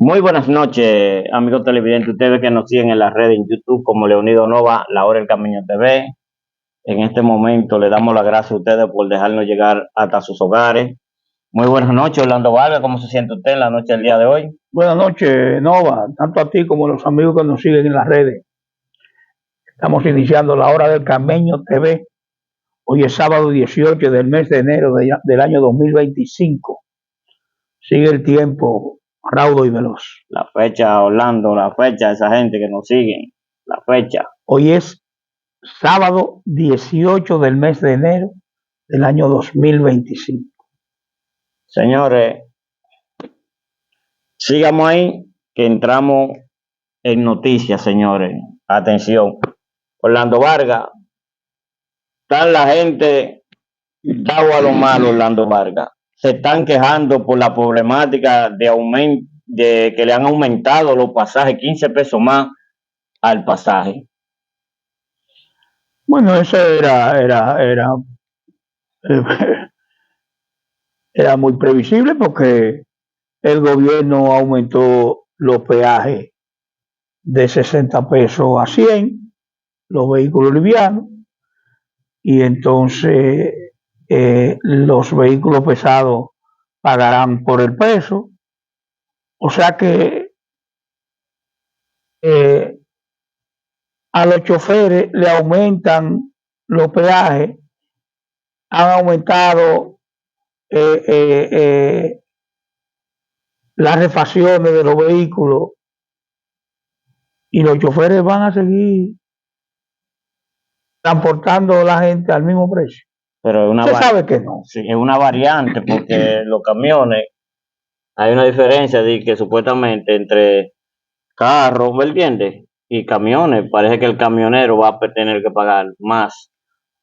Muy buenas noches, amigos televidentes. Ustedes que nos siguen en las redes en YouTube como Leonido Nova, La Hora del Camino TV. En este momento le damos las gracias a ustedes por dejarnos llegar hasta sus hogares. Muy buenas noches, Orlando Vargas. ¿Cómo se siente usted en la noche del día de hoy? Buenas noches, Nova, tanto a ti como a los amigos que nos siguen en las redes. Estamos iniciando La Hora del Cameño TV. Hoy es sábado 18 del mes de enero del año 2025. Sigue el tiempo raudo y veloz. La fecha, Orlando, la fecha de esa gente que nos siguen, la fecha. Hoy es sábado 18 del mes de enero del año 2025. Señores, sigamos ahí que entramos en noticias, señores. Atención. Orlando Vargas, está la gente dado a lo malo, Orlando Vargas. Se están quejando por la problemática de que le han aumentado los pasajes, 15 pesos más al pasaje. Bueno, eso era muy previsible porque el gobierno aumentó los peajes de 60 pesos a 100, los vehículos livianos, y entonces los vehículos pesados pagarán por el peso. O sea que a los choferes le aumentan los peajes, han aumentado las refacciones de los vehículos, y los choferes van a seguir transportando a la gente al mismo precio. Pero Usted sabe que no. Sí, es una variante porque los camiones, hay una diferencia de que supuestamente entre carros, ¿me entiendes? Y camiones, parece que el camionero va a tener que pagar más.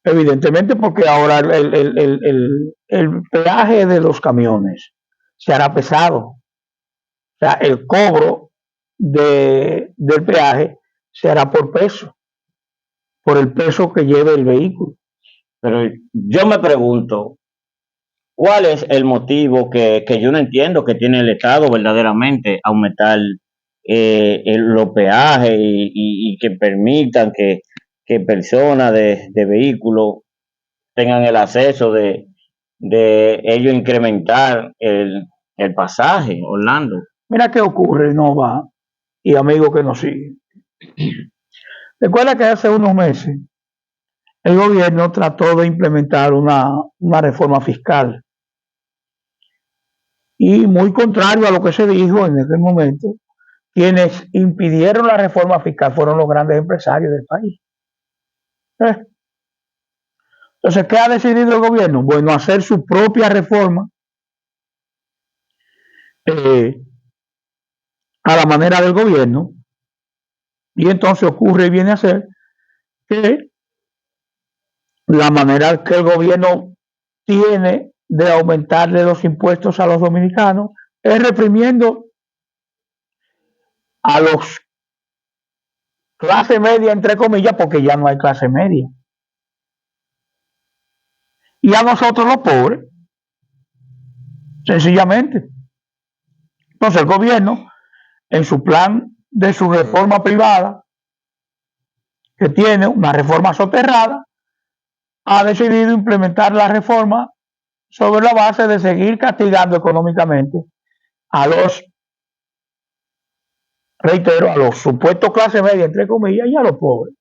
Evidentemente, porque ahora el peaje de los camiones se hará pesado. O sea, el cobro del peaje se hará por peso, por el peso que lleve el vehículo. Pero yo me pregunto, ¿cuál es el motivo que yo no entiendo que tiene el Estado verdaderamente aumentar los peajes y que permitan que personas de vehículos tengan el acceso de ellos incrementar el pasaje, Orlando? Mira qué ocurre, Nova y amigos que nos siguen. Recuerda que hace unos meses el gobierno trató de implementar una reforma fiscal, y muy contrario a lo que se dijo en aquel momento, quienes impidieron la reforma fiscal fueron los grandes empresarios del país. Entonces, ¿qué ha decidido el gobierno? Bueno, hacer su propia reforma a la manera del gobierno, y entonces ocurre y viene a ser que la manera que el gobierno tiene de aumentarle los impuestos a los dominicanos es reprimiendo a los clase media, entre comillas, porque ya no hay clase media, y a nosotros los pobres, sencillamente. Entonces el gobierno, en su plan de su reforma privada, que tiene una reforma soterrada, ha decidido implementar la reforma sobre la base de seguir castigando económicamente a los, reitero, a los supuestos clase media, entre comillas, y a los pobres.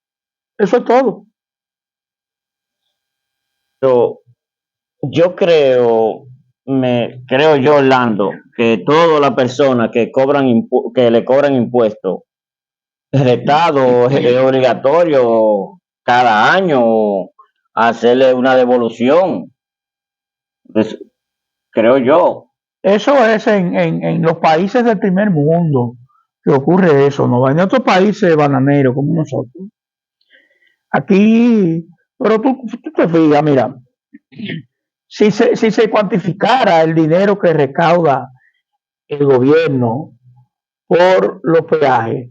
Eso es todo. Yo creo yo, Orlando, que todas las personas que que le cobran impuestos, el Estado es obligatorio cada año hacerle una devolución. Pues, creo yo. Eso es en los países del primer mundo que ocurre eso, ¿no? En otros países bananeros como nosotros. Aquí, pero tú te fijas, mira, si se cuantificara el dinero que recauda el gobierno por los peajes,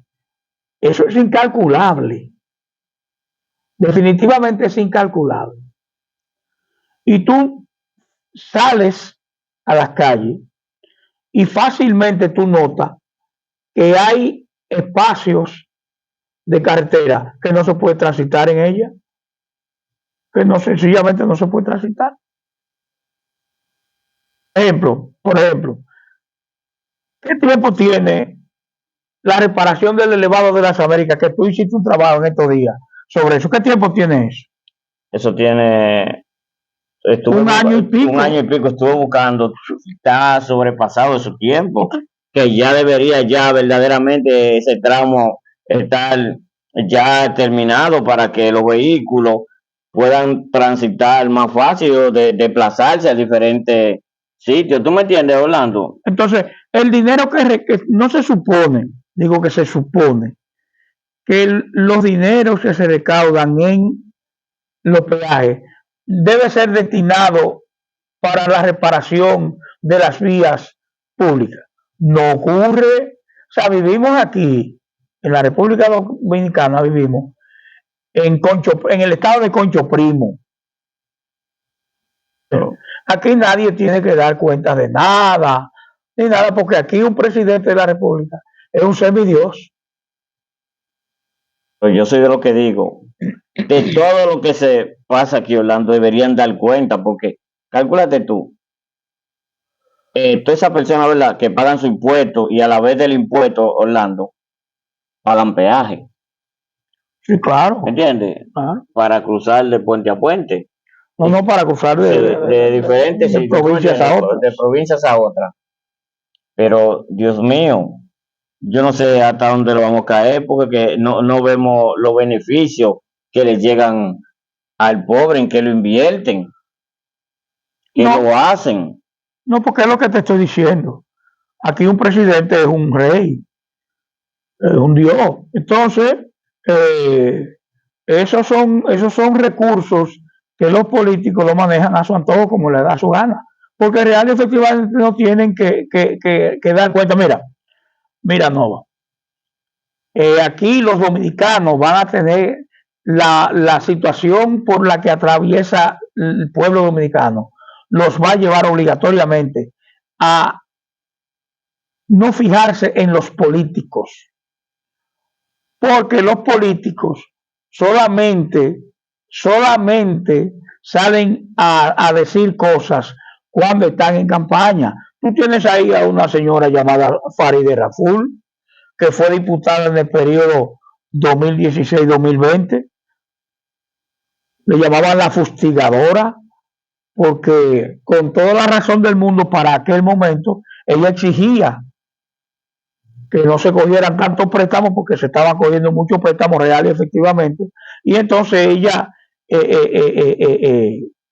eso es incalculable. Definitivamente es incalculable. Y tú sales a las calles y fácilmente tú notas que hay espacios de carretera que no se puede transitar en ella, que no sencillamente no se puede transitar. Por ejemplo, ¿qué tiempo tiene la reparación del elevado de las Américas? Que tú hiciste un trabajo en estos días sobre eso. ¿Qué tiempo tiene eso? Eso tiene, Un año y pico. Un año y pico estuve buscando, está sobrepasado su tiempo, que ya debería ya verdaderamente ese tramo estar ya terminado para que los vehículos puedan transitar más fácil o desplazarse a diferentes sitios. ¿Tú me entiendes, Orlando? Entonces, el dinero que no se supone, digo que se supone, que los dineros que se recaudan en los peajes debe ser destinado para la reparación de las vías públicas. No ocurre, o sea, vivimos aquí, en la República Dominicana vivimos en el estado de Concho Primo. Pero aquí nadie tiene que dar cuenta de nada, ni nada, porque aquí un presidente de la República es un semidios. Pues yo soy de lo que digo, de todo lo que se pasa aquí, Orlando, deberían dar cuenta, porque cálculate tú, todas esas personas, ¿verdad?, que pagan su impuesto y a la vez del impuesto, Orlando, pagan peaje. Sí, claro. ¿Entiendes? Claro. Para cruzar de puente a puente. No, para cruzar de diferentes de provincias a otras. De provincias a otras. Pero, Dios mío, yo no sé hasta dónde lo vamos a caer, porque no vemos los beneficios que les llegan al pobre, en que lo invierten, que lo hacen. No, porque es lo que te estoy diciendo. Aquí un presidente es un rey, es un dios. Entonces, esos son recursos que los políticos lo manejan a su antojo como le da su gana. Porque real y efectivamente no tienen que dar cuenta. Mira, Nova. Aquí los dominicanos van a tener la situación por la que atraviesa el pueblo dominicano, los va a llevar obligatoriamente a no fijarse en los políticos, porque los políticos solamente salen a decir cosas cuando están en campaña. Tú tienes ahí a una señora llamada Farideh Raful, que fue diputada en el periodo 2016-2020. Le llamaban la fustigadora, porque con toda la razón del mundo para aquel momento, ella exigía que no se cogieran tantos préstamos porque se estaban cogiendo muchos préstamos reales efectivamente, y entonces ella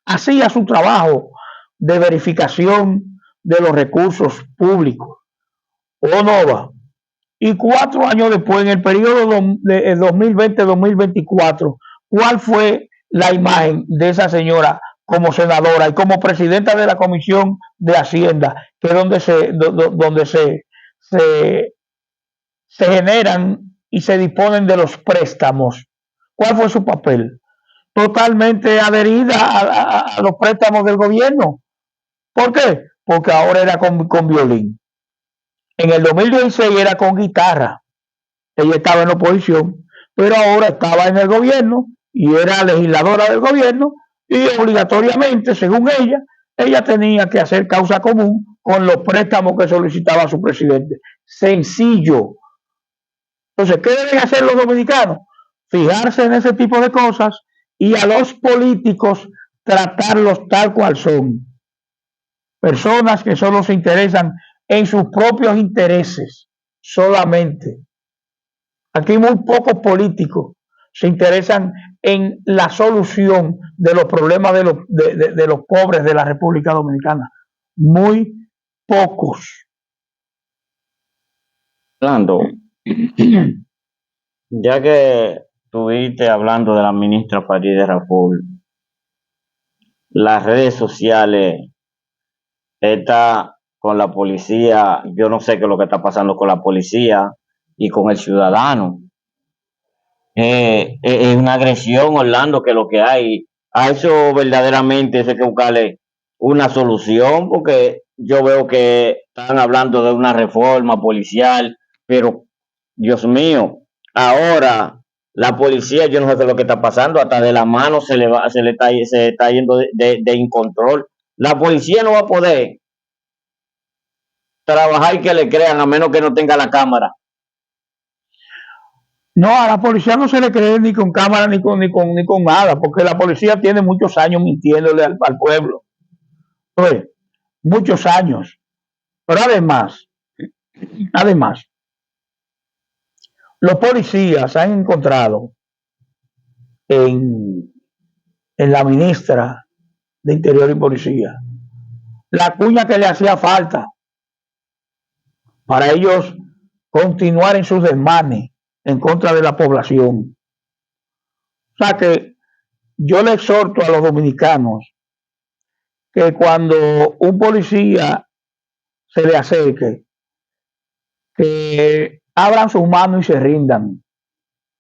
hacía su trabajo de verificación de los recursos públicos. ¿O no va? Y 4 años después, en el periodo de 2020-2024, ¿cuál fue la imagen de esa señora como senadora y como presidenta de la Comisión de Hacienda, que es donde se generan y se disponen de los préstamos? ¿Cuál fue su papel? Totalmente adherida a los préstamos del gobierno. ¿Por qué? Porque ahora era con violín. En el 2016 era con guitarra. Ella estaba en la oposición, pero ahora estaba en el gobierno y era legisladora del gobierno, y obligatoriamente, según ella tenía que hacer causa común con los préstamos que solicitaba su presidente. Sencillo. Entonces, ¿qué deben hacer los dominicanos? Fijarse en ese tipo de cosas y a los políticos tratarlos tal cual son. Personas que solo se interesan en sus propios intereses, solamente. Aquí muy pocos políticos se interesan en la solución de los problemas de los pobres de la República Dominicana. Muy pocos. Orlando, ya que estuviste hablando de la ministra Farideh Raful, las redes sociales, está con la policía, yo no sé qué es lo que está pasando con la policía y con el ciudadano. Es una agresión, Orlando, que lo que hay. A eso verdaderamente hay que buscarle una solución, porque yo veo que están hablando de una reforma policial, pero Dios mío, ahora la policía, yo no sé qué es lo que está pasando, hasta de la mano se está yendo de incontrol. La policía no va a poder trabajar y que le crean a menos que no tenga la cámara. No, a la policía no se le cree ni con cámara ni con nada, porque la policía tiene muchos años mintiéndole al pueblo. Oye, muchos años. Pero además, los policías han encontrado en, en la ministra de Interior y Policía la cuña que le hacía falta para ellos continuar en sus desmanes en contra de la población. O sea que yo le exhorto a los dominicanos que cuando un policía se le acerque, que abran sus manos y se rindan.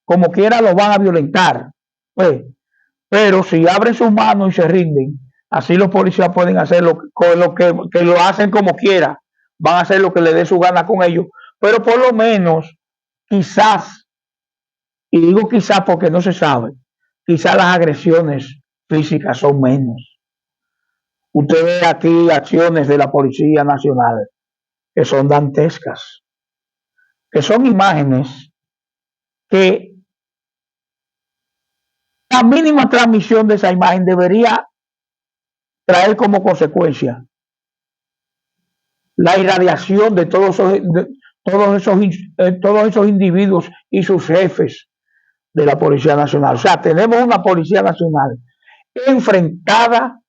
Como quiera lo van a violentar. Pues, pero si abren sus manos y se rinden, así los policías pueden hacer que lo hacen como quiera. Van a hacer lo que les dé su gana con ellos. Pero por lo menos, quizás, y digo quizás porque no se sabe, quizás las agresiones físicas son menos. Usted ve aquí acciones de la Policía Nacional que son dantescas, que son imágenes que la mínima transmisión de esa imagen debería traer como consecuencia la irradiación de todos esos individuos y sus jefes de la Policía Nacional. O sea, tenemos una Policía Nacional enfrentada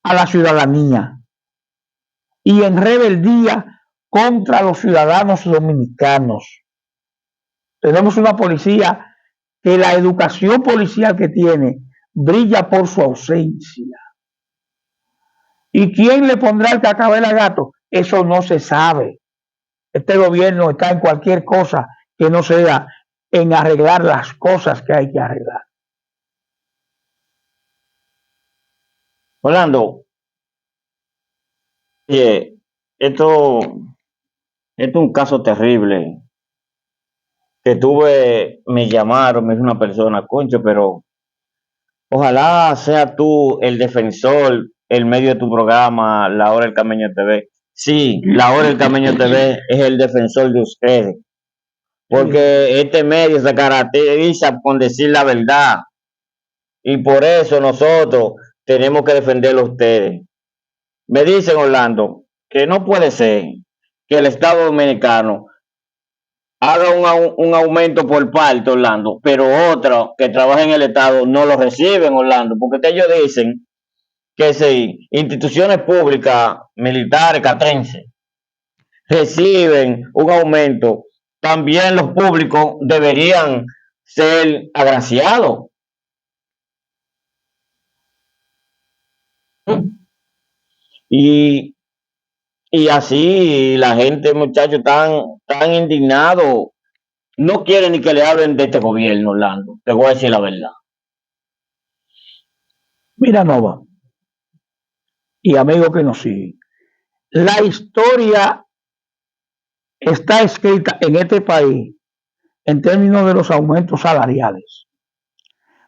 a la ciudadanía y en rebeldía contra los ciudadanos dominicanos. Tenemos una policía que la educación policial que tiene brilla por su ausencia. ¿Y quién le pondrá el cascabel al gato? Eso no se sabe. Este gobierno está en cualquier cosa que no sea en arreglar las cosas que hay que arreglar. Orlando, oye, esto es un caso terrible. Me llamaron, me dijo una persona, concho, pero ojalá sea tú el defensor, el medio de tu programa, La Hora del Cameño TV. Sí, La Hora del Cameño TV es el defensor de ustedes, porque este medio se caracteriza con decir la verdad y por eso nosotros tenemos que defenderlo a ustedes. Me dicen, Orlando, que no puede ser que el Estado Dominicano haga un aumento por parte, Orlando, pero otros que trabajan en el Estado no lo reciben, Orlando, porque ellos dicen que si instituciones públicas, militares, catrenses, reciben un aumento, también los públicos deberían ser agraciados. Y, y así la gente, muchachos, tan indignado, no quieren ni que le hablen de este gobierno, Orlando. Te voy a decir la verdad. Mira, Nova, y amigos que nos siguen, la historia está escrita en este país en términos de los aumentos salariales,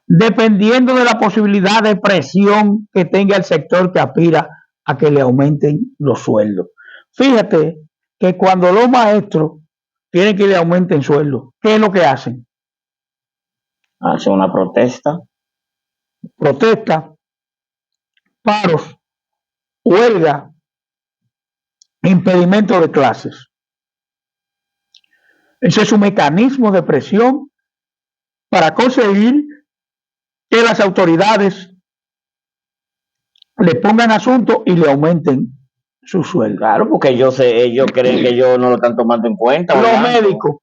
dependiendo de la posibilidad de presión que tenga el sector que aspira a que le aumenten los sueldos. Fíjate que cuando los maestros quieren que le aumenten sueldos, ¿qué es lo que hacen? Hacen una protesta. Protesta, paros, huelga, impedimento de clases. Ese es un mecanismo de presión para conseguir que las autoridades le pongan asunto y le aumenten su sueldo. Claro, porque ellos creen que ellos no lo están tomando en cuenta. Los médicos,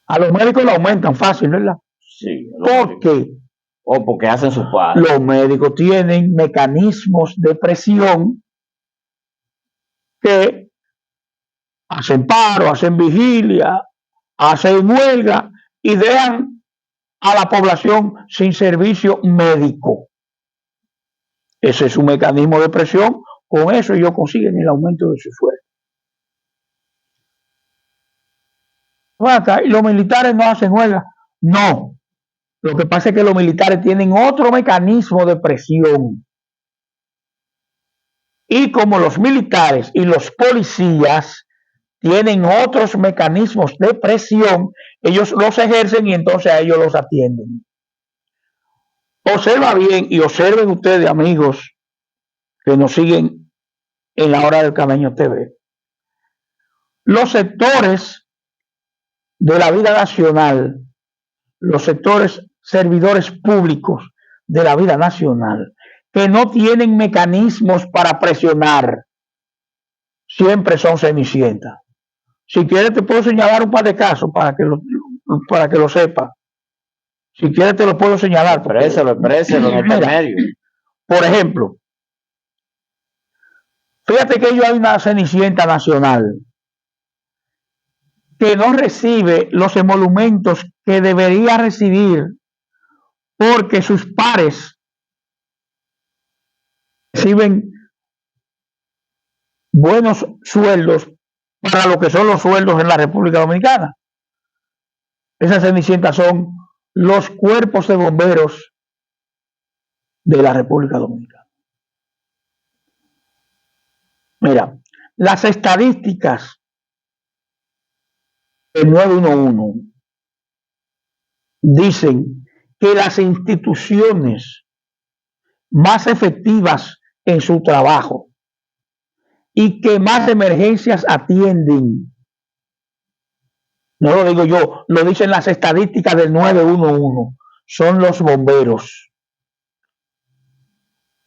a los médicos lo aumentan fácil, ¿verdad? Sí. ¿Por qué? O porque hacen su parte. Los médicos tienen mecanismos de presión que hacen paro, hacen vigilia, hacen huelga y dejan a la población sin servicio médico. Ese es un mecanismo de presión con eso ellos consiguen el aumento de su sueldo. ¿Y los militares no hacen huelga? No. Lo que pasa es que los militares tienen otro mecanismo de presión. Y como los militares y los policías tienen otros mecanismos de presión, ellos los ejercen y entonces a ellos los atienden. Observa bien y observen ustedes, amigos, que nos siguen en la Hora del Cameño TV. Los sectores de la vida nacional, los sectores servidores públicos de la vida nacional, que no tienen mecanismos para presionar, siempre son cenicientas. Si quieres te puedo señalar un par de casos para que lo sepa. Si quieres te lo puedo señalar. Expréselo en este medio. Por ejemplo, fíjate que hay una cenicienta nacional que no recibe los emolumentos que debería recibir porque sus pares reciben buenos sueldos para lo que son los sueldos en la República Dominicana. Esas cenicientas son los cuerpos de bomberos de la República Dominicana. Mira, las estadísticas del 911 dicen que las instituciones más efectivas en su trabajo y que más emergencias atienden, no lo digo yo, lo dicen las estadísticas del 911, son los bomberos.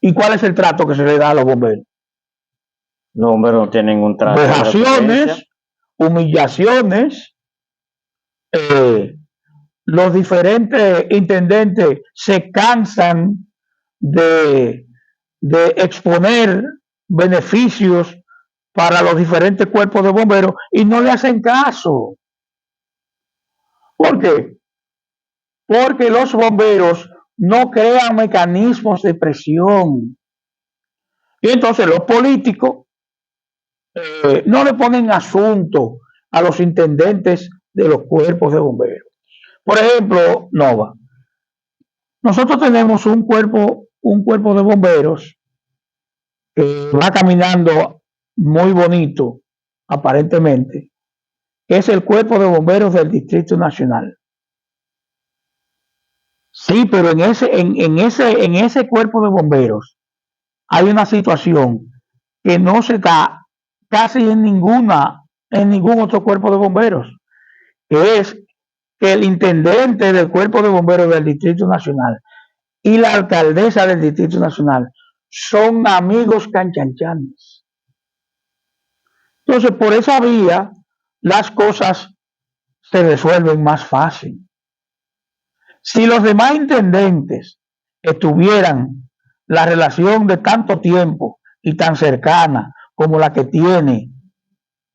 ¿Y cuál es el trato que se le da a los bomberos? Los bomberos no tienen un trato. Vejaciones, humillaciones, los diferentes intendentes se cansan de exponer beneficios para los diferentes cuerpos de bomberos y no le hacen caso. ¿Por qué? Porque los bomberos no crean mecanismos de presión. Y entonces los políticos no le ponen asunto a los intendentes de los cuerpos de bomberos. Por ejemplo, Nova, nosotros tenemos un cuerpo de bomberos que va caminando muy bonito, aparentemente, que es el cuerpo de bomberos del Distrito Nacional. Sí, pero en ese cuerpo de bomberos hay una situación que no se da casi en ningún otro cuerpo de bomberos, que es que el intendente del cuerpo de bomberos del Distrito Nacional y la alcaldesa del Distrito Nacional son amigos canchanchanes. Entonces, por esa vía, las cosas se resuelven más fácil. Si los demás intendentes tuvieran la relación de tanto tiempo y tan cercana como la que tiene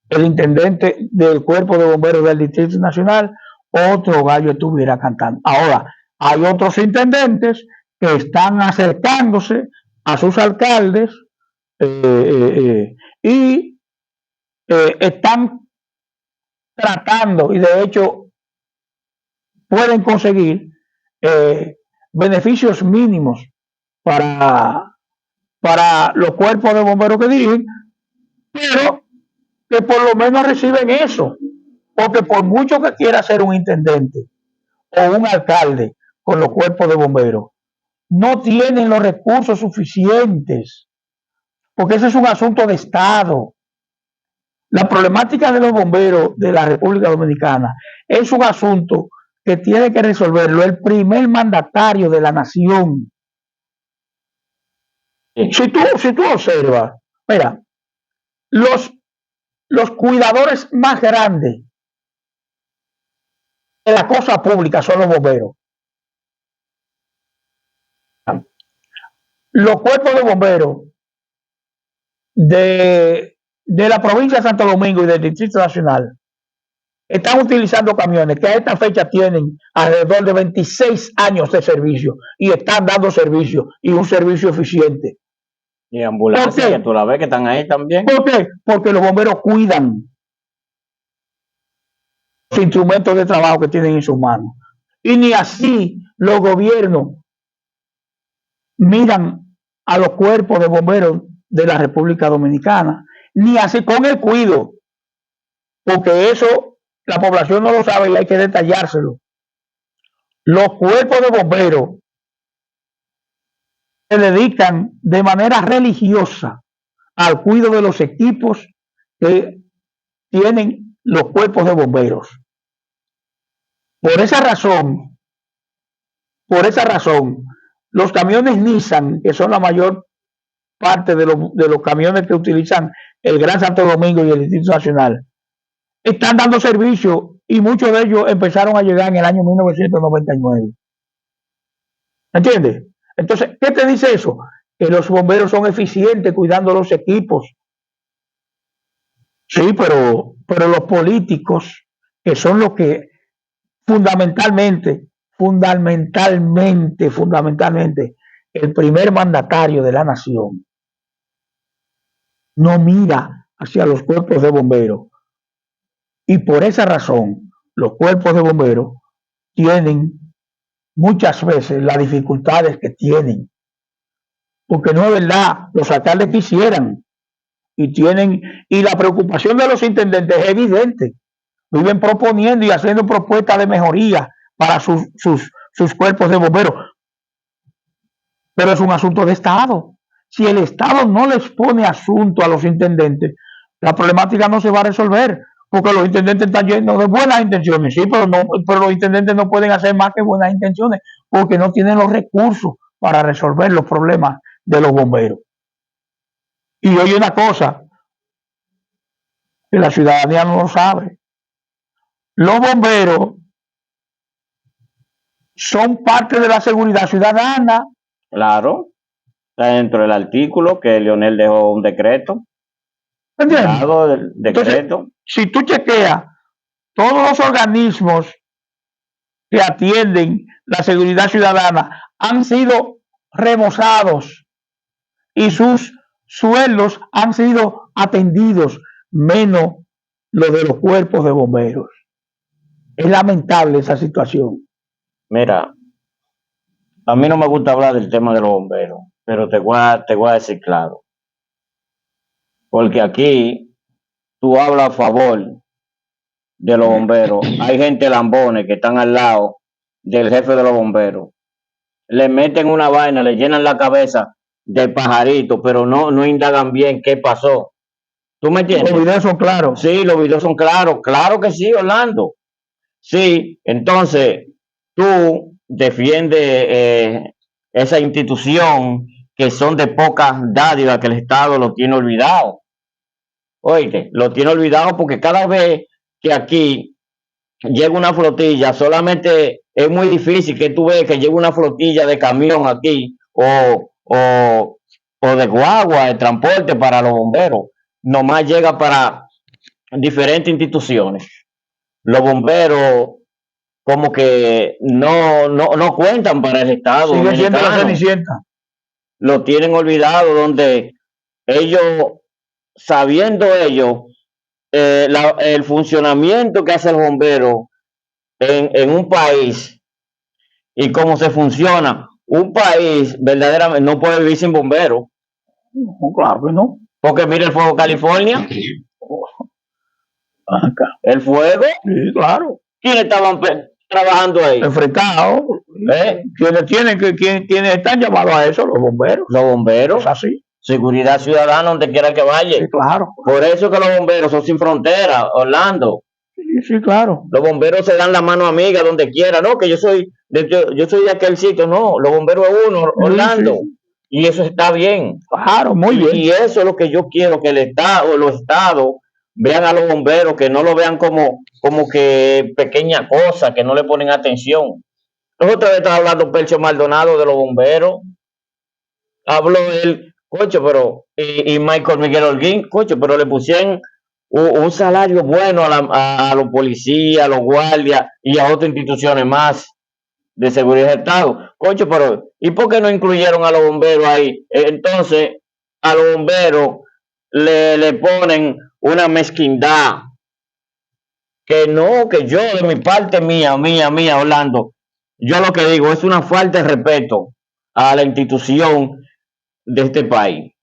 el intendente del cuerpo de bomberos del Distrito Nacional, otro gallo estuviera cantando. Ahora, hay otros intendentes que están acercándose a sus alcaldes y están tratando, y de hecho pueden conseguir beneficios mínimos para los cuerpos de bomberos que dirigen, pero que por lo menos reciben eso, porque por mucho que quiera ser un intendente o un alcalde con los cuerpos de bomberos, no tienen los recursos suficientes, porque ese es un asunto de Estado. La problemática de los bomberos de la República Dominicana es un asunto que tiene que resolverlo el primer mandatario de la nación. Si tú observas, mira, los cuidadores más grandes de la cosa pública son los bomberos. Los cuerpos de bomberos de la provincia de Santo Domingo y del Distrito Nacional están utilizando camiones que a esta fecha tienen alrededor de 26 años de servicio y están dando servicio y un servicio eficiente. Y ambulancias que tú la ves que están ahí también. ¿Por qué? Porque los bomberos cuidan los instrumentos de trabajo que tienen en sus manos. Y ni así los gobiernos miran a los cuerpos de bomberos de la República Dominicana, ni así con el cuido, porque eso la población no lo sabe y hay que detallárselo. Los cuerpos de bomberos se dedican de manera religiosa al cuidado de los equipos que tienen los cuerpos de bomberos. Por esa razón, los camiones Nissan, que son la mayor parte de los camiones que utilizan el Gran Santo Domingo y el Distrito Nacional, están dando servicio y muchos de ellos empezaron a llegar en el año 1999. ¿Entiendes? Entonces, ¿qué te dice eso? Que los bomberos son eficientes cuidando los equipos. Sí, pero los políticos, que son los que fundamentalmente, el primer mandatario de la nación, no mira hacia los cuerpos de bomberos. Y por esa razón, los cuerpos de bomberos tienen muchas veces las dificultades que tienen. Porque no es verdad, los alcaldes quisieran y la preocupación de los intendentes es evidente. Viven proponiendo y haciendo propuestas de mejoría para sus cuerpos de bomberos. Pero es un asunto de Estado. Si el Estado no les pone asunto a los intendentes, la problemática no se va a resolver, porque los intendentes están llenos de buenas intenciones, sí, pero los intendentes no pueden hacer más que buenas intenciones, porque no tienen los recursos para resolver los problemas de los bomberos. Y oye una cosa, que la ciudadanía no lo sabe. Los bomberos son parte de la seguridad ciudadana. Claro, está dentro del artículo que Leonel dejó un decreto. ¿Entiendes? Del decreto. Entonces, si tú chequeas todos los organismos que atienden la seguridad ciudadana han sido remozados y sus sueldos han sido atendidos, menos los de los cuerpos de bomberos. Es lamentable esa situación. Mira, a mí no me gusta hablar del tema de los bomberos, pero te voy a decir claro. Porque aquí tú hablas a favor de los bomberos. Hay gente lambones que están al lado del jefe de los bomberos. Le meten una vaina, le llenan la cabeza de pajarito, pero no indagan bien qué pasó. ¿Tú me entiendes? Los videos son claros. Sí, los videos son claros. Claro que sí, Orlando. Sí, entonces tú defiendes esa institución que son de pocas dádivas que el Estado lo tiene olvidado. Oíste, lo tiene olvidado porque cada vez que aquí llega una flotilla, solamente es muy difícil que tú veas que llegue una flotilla de camión aquí o de guagua, de transporte para los bomberos. Nomás llega para diferentes instituciones. Los bomberos como que no cuentan para el Estado. Sigue siendo la Cenicienta. Lo tienen olvidado, donde ellos, sabiendo ellos el funcionamiento que hace el bombero en un país y cómo se funciona, un país verdaderamente no puede vivir sin bomberos. No, claro que no. Porque mira el fuego California. Acá. El fuego. Sí, claro. ¿Quiénes estaban trabajando ahí? Enfrentados. ¿Quiénes están llamados a eso? Los bomberos. Los bomberos. Es así. Seguridad ciudadana donde quiera que vaya. Sí, claro. Por eso que los bomberos son sin frontera, Orlando. Sí, claro. Los bomberos se dan la mano amiga donde quiera, no, que yo soy de aquel sitio, no, los bomberos es uno, Orlando. Sí. Y eso está bien. Claro, muy bien. Y eso es lo que yo quiero, que el Estado, los estados vean a los bomberos, que no lo vean como que pequeña cosa, que no le ponen atención. Nosotros estamos hablando Percio Maldonado de los bomberos. Habló él, coche, pero y Michael Miguel Holguín, coche, pero le pusieron un salario bueno a los policías, a los guardias y a otras instituciones más de seguridad del Estado. Coche, pero ¿y por qué no incluyeron a los bomberos ahí? Entonces, a los bomberos le ponen una mezquindad, que no, que yo de mi parte mía, Orlando, yo lo que digo es una falta de respeto a la institución de este país.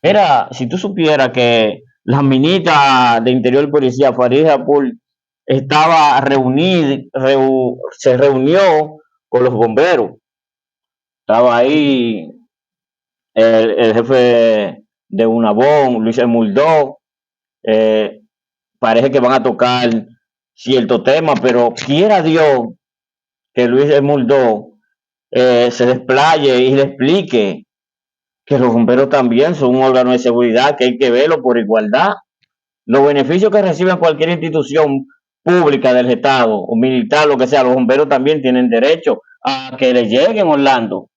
Mira, si tú supieras que la ministra de Interior y Policía, Farideh Raful, estaba se reunió con los bomberos. Estaba ahí el jefe de UNABON, Luis Muldó. eh, Parece que van a tocar cierto tema, pero quiera Dios que Luis Muldó se desplaye y le explique que los bomberos también son un órgano de seguridad, que hay que verlo por igualdad. Los beneficios que reciben cualquier institución pública del Estado o militar, lo que sea, los bomberos también tienen derecho a que le lleguen, Orlando.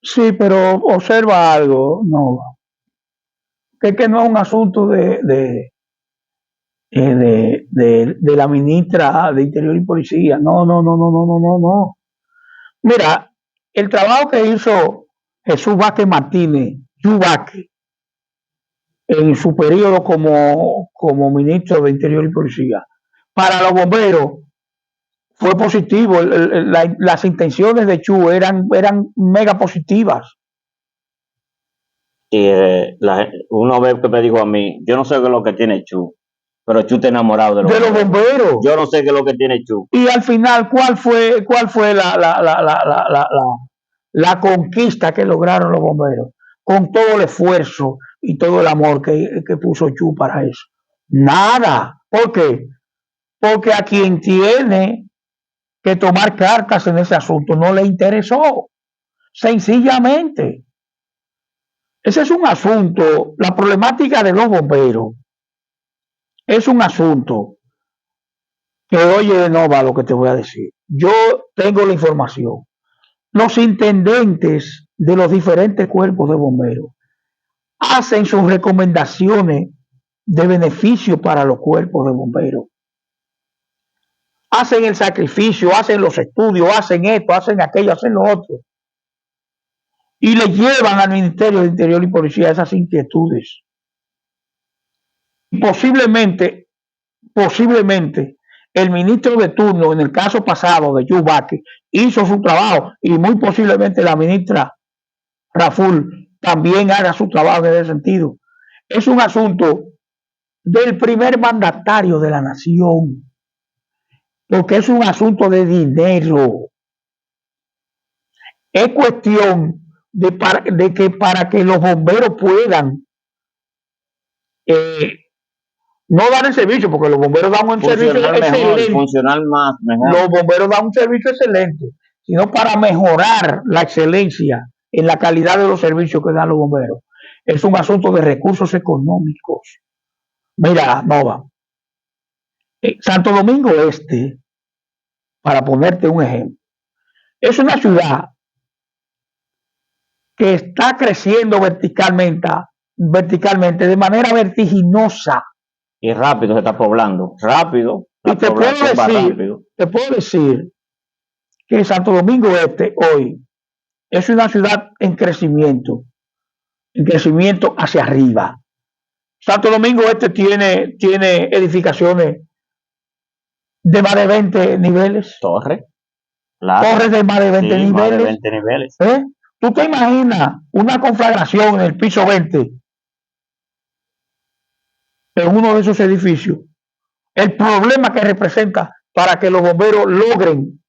Sí, pero observa algo, no, que no es un asunto de la ministra de Interior y Policía. No, no, no, no, no, no, no, no. Mira, el trabajo que hizo Jesús Vázquez Martínez, Vázquez, en su periodo como ministro de Interior y Policía, para los bomberos fue positivo. Las intenciones de Chu eran mega positivas. Y uno ve que me dijo a mí, yo no sé qué es lo que tiene Chu, pero Chu está enamorado de los bomberos. Yo no sé qué es lo que tiene Chu. Y al final, ¿cuál fue la conquista que lograron los bomberos? Con todo el esfuerzo y todo el amor que puso Chu para eso. Nada. ¿Por qué? Porque a quien tiene que tomar cartas en ese asunto no le interesó. Sencillamente. Ese es un asunto, la problemática de los bomberos es un asunto que, oye, no va lo que te voy a decir. Yo tengo la información. Los intendentes de los diferentes cuerpos de bomberos hacen sus recomendaciones de beneficio para los cuerpos de bomberos. Hacen el sacrificio, hacen los estudios, hacen esto, hacen aquello, hacen lo otro. Y le llevan al Ministerio de Interior y Policía esas inquietudes. Posiblemente, el ministro de turno, en el caso pasado de Vázquez, hizo su trabajo y muy posiblemente la ministra Raful también haga su trabajo en ese sentido. Es un asunto del primer mandatario de la nación, porque es un asunto de dinero. Es cuestión de que para que los bomberos puedan no dar el servicio, porque los bomberos dan un servicio excelente. Funcionar más, mejor. Los bomberos dan un servicio excelente, sino para mejorar la excelencia en la calidad de los servicios que dan los bomberos. Es un asunto de recursos económicos. Mira, Nova, Santo Domingo Este, para ponerte un ejemplo, es una ciudad que está creciendo verticalmente de manera vertiginosa. Y rápido se está poblando, rápido. Y te puedo decir que Santo Domingo Este hoy es una ciudad en crecimiento hacia arriba. Santo Domingo Este tiene edificaciones de más de 20 niveles. Torres de más de 20 niveles. Más de 20 niveles. ¿Tú te imaginas una conflagración en el piso 20 en uno de esos edificios? El problema que representa para que los bomberos logren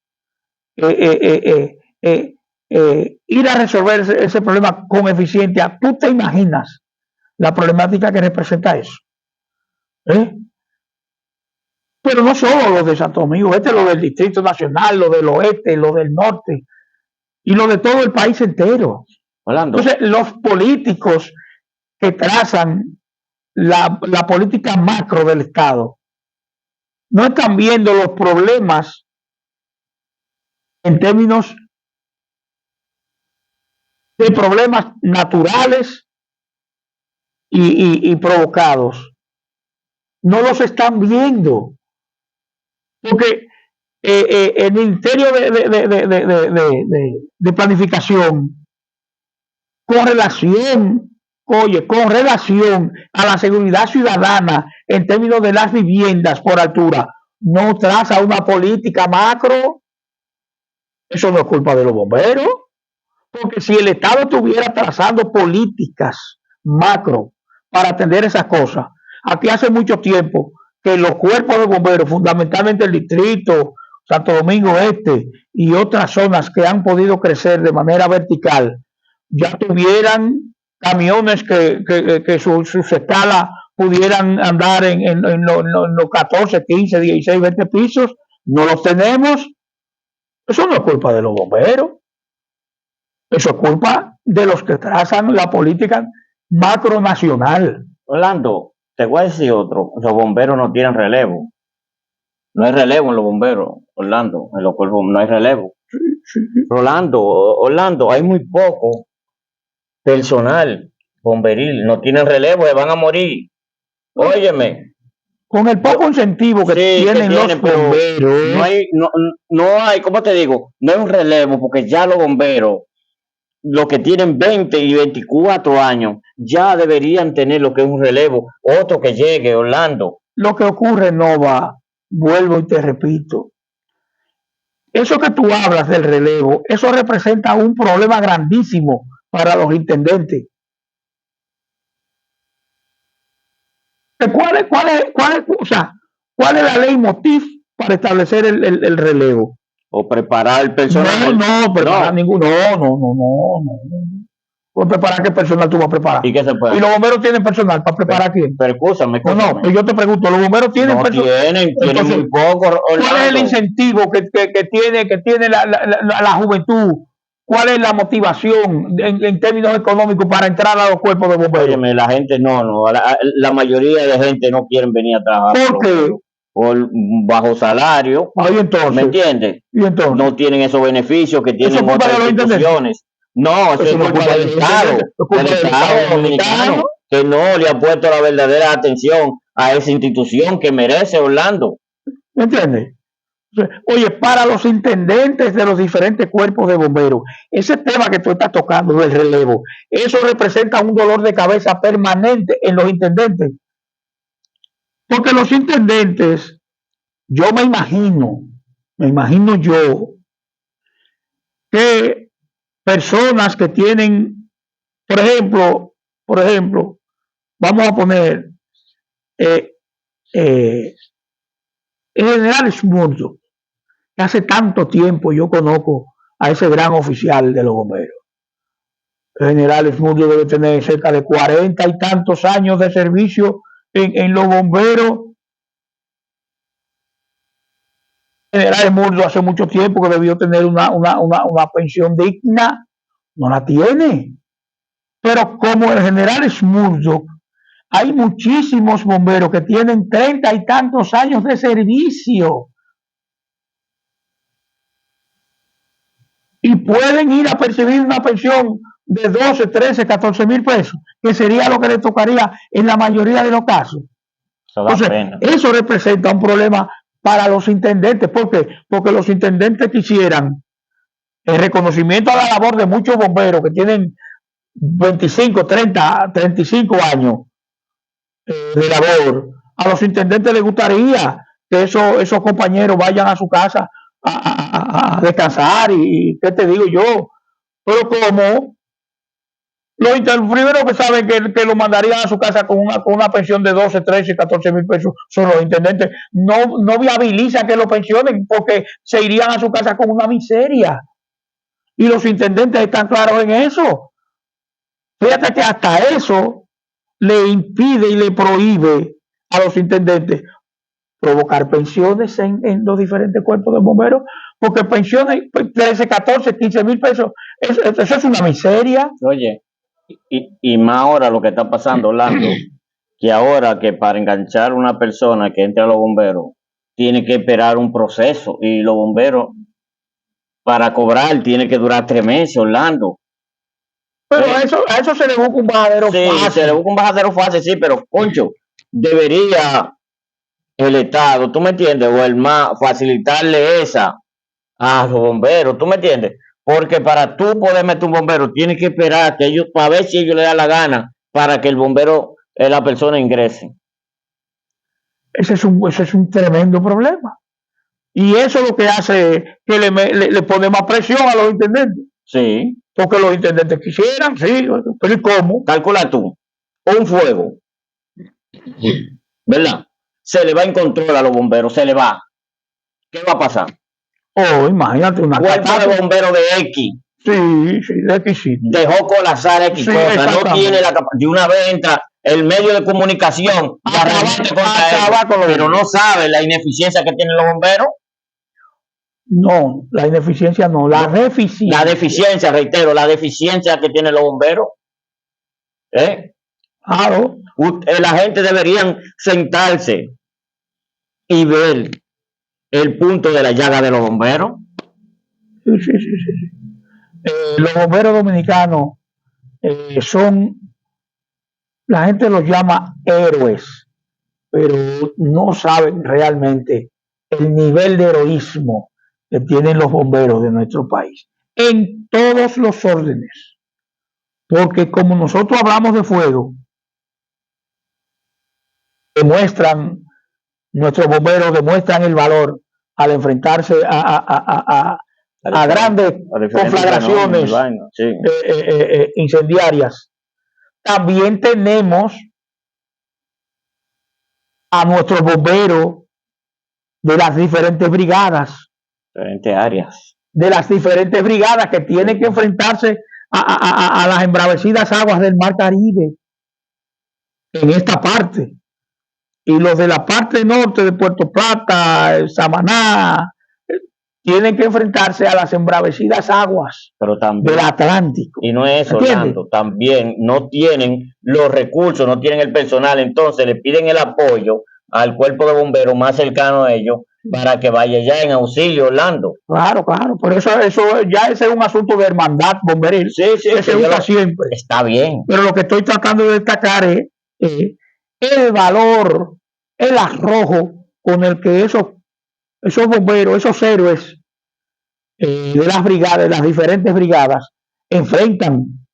ir a resolver ese problema con eficiencia. ¿Tú te imaginas la problemática que representa eso? Pero no solo lo de Santo Domingo, lo del Distrito Nacional, lo del oeste, lo del norte y lo de todo el país entero. Orlando. Entonces, los políticos que trazan la política macro del Estado no están viendo los problemas en términos de problemas naturales y provocados. No los están viendo. Porque el Ministerio de Planificación con relación, oye, con relación a la seguridad ciudadana en términos de las viviendas por altura, no traza una política macro. Eso no es culpa de los bomberos, porque si el Estado estuviera trazando políticas macro para atender esas cosas, aquí hace mucho tiempo que los cuerpos de bomberos, fundamentalmente el distrito, Santo Domingo Este y otras zonas que han podido crecer de manera vertical, ya tuvieran camiones que sus escalas pudieran andar en los 14, 15, 16, 20 pisos. No los tenemos. Eso no es culpa de los bomberos. Eso es culpa de los que trazan la política macronacional. Orlando, te voy a decir otro. Los bomberos no tienen relevo. No hay relevo en los bomberos, Orlando. En los cuerpos no hay relevo. Sí. Orlando, hay muy poco personal bomberil. No tienen relevo, se van a morir. Óyeme. Con el poco incentivo que Sí, tienen que los tienen, pero bomberos. no hay, ¿cómo te digo? No hay un relevo porque ya los bomberos, los que tienen 20 y 24 años, ya deberían tener lo que es un relevo. Otro que llegue, Orlando. Lo que ocurre, Nova, vuelvo y te repito, eso que tú hablas del relevo, eso representa un problema grandísimo para los intendentes. ¿Cuál es la ley motiv para establecer el relevo? O preparar el personal. No, preparar ninguno. No. ¿Por preparar qué personal tú vas a preparar? ¿Y qué se puede? ¿Y los bomberos tienen personal para preparar a quién? Pero escúchame. No, pues yo te pregunto, ¿los bomberos tienen personal? Tienen muy poco, Orlando. ¿Cuál es el incentivo que tiene la juventud? ¿Cuál es la motivación en términos económicos para entrar a los cuerpos de bomberos? Óyeme, la gente la mayoría de gente no quieren venir a trabajar. ¿Por qué? Por bajo salario. Ahí entonces. ¿Me entiendes? ¿Y entonces? No tienen esos beneficios que tienen ¿Eso otras instituciones. No, eso es culpa del Estado. Del Estado dominicano, que no le ha puesto la verdadera atención a esa institución que merece, Orlando. ¿Me entiendes? Oye, para los intendentes de los diferentes cuerpos de bomberos, ese tema que tú estás tocando del relevo, eso representa un dolor de cabeza permanente en los intendentes. Porque los intendentes, yo me imagino yo, que personas que tienen, por ejemplo, vamos a poner el general Smurdo, que hace tanto tiempo yo conozco a ese gran oficial de los bomberos. El general Smurdo debe tener cerca de 40 y tantos años de servicio en los bomberos. El general Smurdo hace mucho tiempo que debió tener una pensión digna, no la tiene. Pero como el general Smurdo, hay muchísimos bomberos que tienen 30 y tantos años de servicio y pueden ir a percibir una pensión de 12, 13, 14 mil pesos, que sería lo que le tocaría en la mayoría de los casos. Entonces, eso representa un problema para los intendentes. ¿Por qué? Porque los intendentes quisieran el reconocimiento a la labor de muchos bomberos que tienen 25, 30, 35 años de labor. A los intendentes les gustaría que esos compañeros vayan a su casa a descansar y ¿qué te digo yo? Pero como los primeros que saben que lo mandarían a su casa con una pensión de 12, 13, 14 mil pesos son los intendentes. No viabiliza que lo pensionen porque se irían a su casa con una miseria. Y los intendentes están claros en eso. Fíjate que hasta eso le impide y le prohíbe a los intendentes provocar pensiones en los diferentes cuerpos de bomberos, porque pensiones 13, 14, 15 mil pesos, eso es una miseria. Oye, y más ahora lo que está pasando, Orlando, que ahora que para enganchar a una persona que entre a los bomberos, tiene que esperar un proceso, y los bomberos para cobrar tiene que durar 3 meses, Orlando. Pero a eso se le busca un bajadero fácil. Sí, se le busca un bajadero fácil, sí, pero, concho, debería el Estado, ¿tú me entiendes? O el MAS facilitarle esa a los bomberos, ¿tú me entiendes? Porque para tú poder meter un bombero, tienes que esperar que ellos, para ver si ellos le dan la gana para que el bombero, la persona ingrese. Ese es un tremendo problema. Y eso es lo que hace que le pone más presión a los intendentes. Sí. Porque los intendentes quisieran, sí, pero ¿y cómo? Calcula tú, un fuego, ¿verdad? Se le va en control a los bomberos, se le va. ¿Qué va a pasar? Oh, imagínate una Cuerpo de bombero de X. Sí, de X sí. Dejó colapsar X cosa, no tiene la capacidad. De una vez entra el medio de comunicación y arremete contra él, pero no sabe la ineficiencia que tienen los bomberos. No, la ineficiencia no, la deficiencia. La deficiencia, reitero, la deficiencia que tienen los bomberos. Claro. La gente deberían sentarse y ver el punto de la llaga de los bomberos. Sí. Los bomberos dominicanos son, la gente los llama héroes, pero no saben realmente el nivel de heroísmo que tienen los bomberos de nuestro país, en todos los órdenes. Porque como nosotros hablamos de fuego, nuestros bomberos demuestran el valor al enfrentarse a grandes conflagraciones incendiarias. También tenemos a nuestros bomberos de las diferentes brigadas, de las diferentes brigadas que tienen que enfrentarse a las embravecidas aguas del Mar Caribe en esta parte. Y los de la parte norte de Puerto Plata, Samaná, tienen que enfrentarse a las embravecidas aguas del Atlántico. Y no es eso, Orlando, también no tienen los recursos, no tienen el personal, entonces le piden el apoyo al cuerpo de bomberos más cercano a ellos para que vaya ya en auxilio, Orlando. Claro, por eso ya ese es un asunto de hermandad bomberil. Sí, siempre. Está bien. Pero lo que estoy tratando de destacar es el valor, el arrojo con el que esos bomberos, esos héroes de las brigadas, de las diferentes brigadas, enfrentan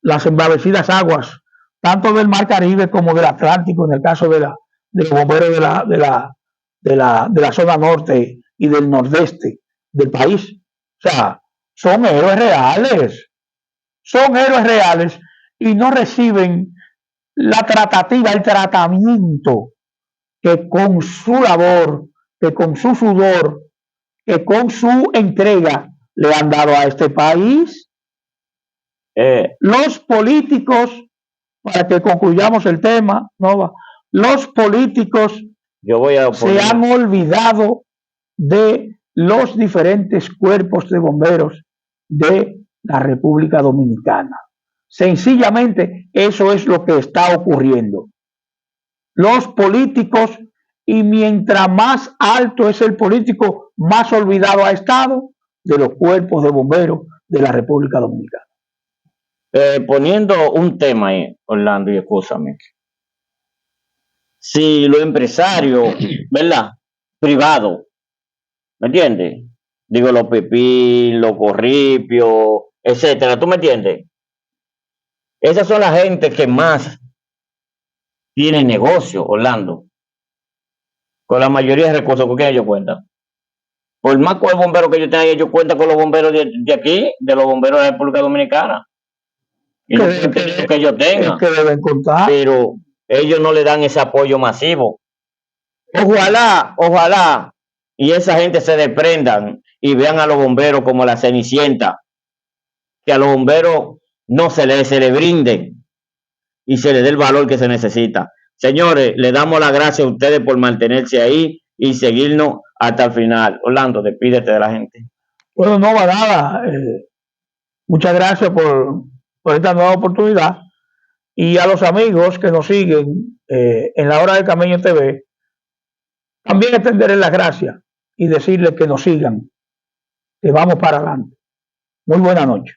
las embravecidas aguas, tanto del Mar Caribe como del Atlántico, en el caso de los bomberos de la zona norte y del nordeste del país. O sea, son héroes reales y no reciben la tratativa, el tratamiento que con su labor, que con su sudor, que con su entrega le han dado a este país. Los políticos, para que concluyamos el tema, los políticos se han olvidado de los diferentes cuerpos de bomberos de la República Dominicana. Sencillamente, eso es lo que está ocurriendo. Los políticos, y mientras más alto es el político, más olvidado ha estado de los cuerpos de bomberos de la República Dominicana. Poniendo un tema ahí, Orlando, y escúchame. Si los empresarios, ¿verdad? Privados, ¿me entiendes? Digo, los Pepí, los Corripios, etcétera, ¿tú me entiendes? Esas son las gente que más tienen negocio, Orlando. Con la mayoría de recursos, ¿con quién ellos cuentan? Por más con el bombero que yo tenga, ellos cuentan con los bomberos de aquí, de los bomberos de la República Dominicana. Y no que ellos tengan. Que deben contar. Pero ellos no le dan ese apoyo masivo. Ojalá, y esa gente se desprendan y vean a los bomberos como la Cenicienta. Que a los bomberos no se le brinden y se les dé el valor que se necesita. Señores, le damos las gracias a ustedes por mantenerse ahí y seguirnos hasta el final. Orlando, despídete de la gente. Bueno, no va nada. Muchas gracias por esta nueva oportunidad. Y a los amigos que nos siguen en la Hora del Cameño TV, también extenderles las gracias y decirles que nos sigan, que vamos para adelante. Muy buena noche.